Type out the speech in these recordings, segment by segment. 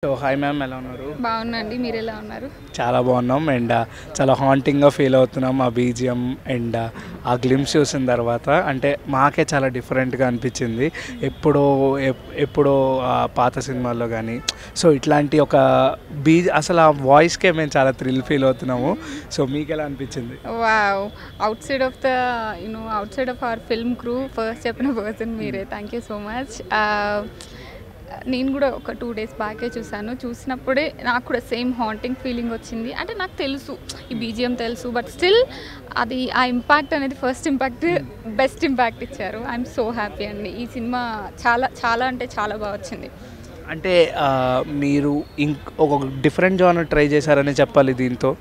So hi ma'am, ఎలా ఉన్నారు? బాగున్నాండి, మీరు ఎలా ఉన్నారు? చాలా బాగున్నాం అండ్ చాలా హాంటింగ్గా ఫీల్ అవుతున్నాం ఆ బీజిఎం అండ్ ఆ గ్లిమ్స్ చూసిన తర్వాత. అంటే మాకే చాలా డిఫరెంట్గా అనిపించింది. ఎప్పుడో పాత సినిమాల్లో కానీ సో ఇట్లాంటి ఒక అసలు ఆ వాయిస్కే మేము చాలా థ్రిల్ ఫీల్ అవుతున్నాము. సో మీకు ఎలా అనిపించింది? Wow, out side of our film crew first చెప్పిన పర్సన్ మీరే. Thank you so much. నేను కూడా ఒక 2 days బ్యాకే చూసినప్పుడే నాకు కూడా సేమ్ హాంటింగ్ ఫీలింగ్ వచ్చింది. అంటే నాకు తెలుసు ఈ బీజిఎం తెలుసు, బట్ స్టిల్ అది ఆ ఇంపాక్ట్ అనేది ఫస్ట్ ఇంపాక్ట్ బెస్ట్ ఇంపాక్ట్ ఇచ్చారు. ఐఎమ్ సో హ్యాపీ అండి. ఈ సినిమా చాలా చాలా అంటే చాలా బాగా వచ్చింది. అంటే మీరు ఒక డిఫరెంట్ జానర్ ట్రై చేశారని చెప్పాలి దీంతో.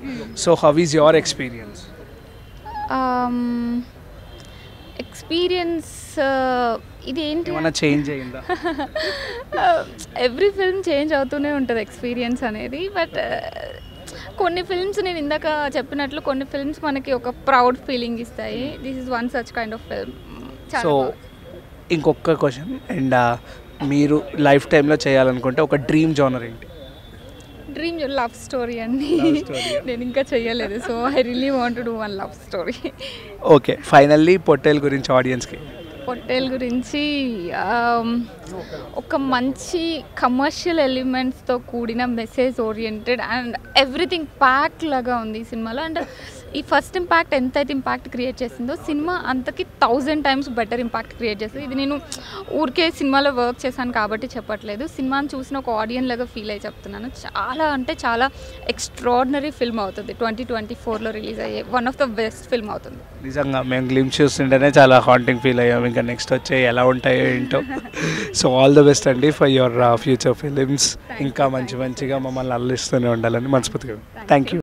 So how is your experience? Experience ఇది ఏంటి, ఏమైనా చేంజ్ అయిందా? ఎవ్రీ ఫిల్మ్ చేంజ్ అవుతూనే ఉంటుంది ఎక్స్పీరియన్స్ అనేది. బట్ కొన్ని ఫిల్మ్స్ నేను ఇందాక చెప్పినట్లు కొన్ని ఫిల్మ్స్ మనకి ఒక ప్రౌడ్ ఫీలింగ్ ఇస్తాయి. This is one such kind of film. So ఇంకొక క్వశ్చన్, అండ్ మీరు లైఫ్ టైంలో చేయాలనుకుంటే ఒక డ్రీమ్ జానర్ ఏంటి? డ్రీమ్ లవ్ స్టోరీ అండి. నేను ఇంకా చెయ్యలేదు, so I really want to do one love story. Okay, finally Pottel గురించి ఆడియన్స్కి. పొట్టేల్ గురించి ఒక మంచి కమర్షియల్ ఎలిమెంట్స్తో కూడిన message oriented and everything pack లాగా ఉంది ఈ సినిమాలో. అండ్ ఈ ఫస్ట్ ఇంపాక్ట్ ఎంతైతే ఇంపాక్ట్ క్రియేట్ చేసిందో సినిమా అంతకి 1000 times బెటర్ ఇంపాక్ట్ క్రియేట్ చేస్తుంది. ఇది నేను ఊరికే సినిమాలో వర్క్ చేశాను కాబట్టి చెప్పట్లేదు, సినిమాని చూసిన ఒక ఆడియన్ లాగా ఫీల్ అయ్యి చెప్తున్నాను. చాలా అంటే చాలా ఎక్స్ట్రాడినరీ ఫిల్మ్ అవుతుంది. 2024లో రిలీజ్ అయ్యే one of the best film అవుతుంది. నిజంగా మేము గ్లిమ్స్ చూస్తుంటేనే చాలా హాంటింగ్ ఫీల్ అయ్యాం. ఇంకా నెక్స్ట్ వచ్చే ఎలా ఉంటాయో ఏంటో. సో ఆల్ ద బెస్ట్ అండి ఫర్ యువర్ ఫ్యూచర్ ఫిలిమ్స్. ఇంకా మంచిగా మమ్మల్ని అల్లిస్తూనే ఉండాలని మనస్ఫూర్తిగా. Thank you.